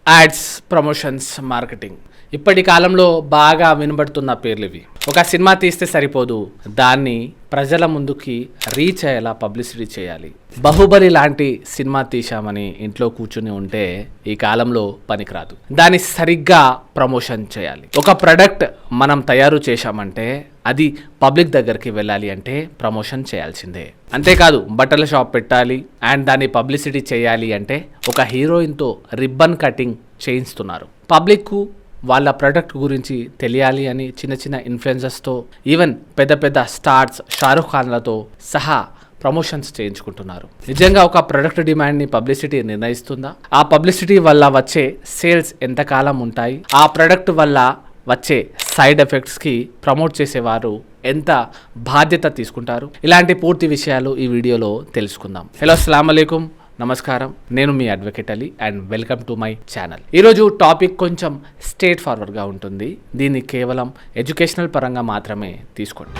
Ads, promotions, marketing ఇప్పటి కాలంలో బాగా వినబడుతున్న పేర్లు ఇవి. ఒక సినిమా తీస్తే సరిపోదు, దాన్ని ప్రజల ముందుకి రీచ్ అయ్యేలా పబ్లిసిటీ చేయాలి. బాహుబలి లాంటి సినిమా తీశామని ఇంట్లో కూర్చుని ఉంటే ఈ కాలంలో పనికిరాదు. దాన్ని సరిగ్గా ప్రమోషన్ చేయాలి. ఒక ప్రొడక్ట్ మనం తయారు చేశామంటే అది పబ్లిక్ దగ్గరికి వెళ్ళాలి అంటే ప్రమోషన్ చేయాల్సిందే. అంతేకాదు బట్టల షాప్ పెట్టాలి అండ్ దాన్ని పబ్లిసిటీ చేయాలి అంటే ఒక హీరోయిన్తో రిబ్బన్ కటింగ్ చేయిస్తున్నారు. పబ్లిక్కు వాళ్ళ ప్రొడక్ట్ గురించి తెలియాలి అని చిన్న చిన్న ఇన్ఫ్లుయెన్సర్స్తో, ఈవెన్ పెద్ద పెద్ద స్టార్స్ షారుఖ్ ఖాన్లతో సహా ప్రమోషన్స్ చేయించుకుంటున్నారు. నిజంగా ఒక ప్రొడక్ట్ డిమాండ్ని పబ్లిసిటీ నిర్ణయిస్తుందా? ఆ పబ్లిసిటీ వల్ల వచ్చే సేల్స్ ఎంతకాలం ఉంటాయి? ఆ ప్రొడక్ట్ వల్ల వచ్చే సైడ్ ఎఫెక్ట్స్కి ప్రమోట్ చేసేవారు ఎంత బాధ్యత తీసుకుంటారు? ఇలాంటి పూర్తి విషయాలు ఈ వీడియోలో తెలుసుకుందాం. హలో, అస్సలాము అలైకుం, నమస్కారం. నేను మీ advocate Ali and welcome to my channel. ఈరోజు టాపిక్ కొంచెం స్ట్రేట్ ఫార్వర్డ్గా ఉంటుంది. దీన్ని కేవలం ఎడ్యుకేషనల్ పరంగా మాత్రమే తీసుకోండి.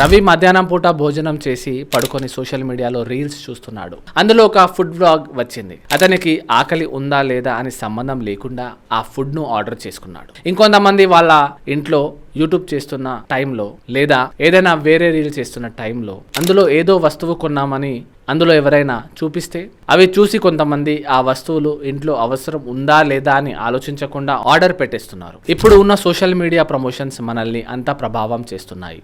రవి మధ్యాహ్నం పూట భోజనం చేసి పడుకొని సోషల్ మీడియాలో రీల్స్ చూస్తున్నాడు. అందులో ఒక ఫుడ్ బ్లాగ్ వచ్చింది. అతనికి ఆకలి ఉందా లేదా అని సంబంధం లేకుండా ఆ ఫుడ్ ను ఆర్డర్ చేసుకున్నాడు. ఇంకొంతమంది వాళ్ళ ఇంట్లో యూట్యూబ్ చేస్తున్న టైంలో లేదా ఏదైనా వేరే రీల్ చేస్తున్న టైంలో అందులో ఏదో వస్తువు కొన్నామని అందులో ఎవరైనా చూపిస్తే అవి చూసి కొంతమంది ఆ వస్తువులు ఇంట్లో అవసరం ఉందా లేదా అని ఆలోచించకుండా ఆర్డర్ పెట్టేస్తున్నారు. ఇప్పుడు ఉన్న సోషల్ మీడియా ప్రమోషన్స్ మనల్ని అంత ప్రభావం చేస్తున్నాయి.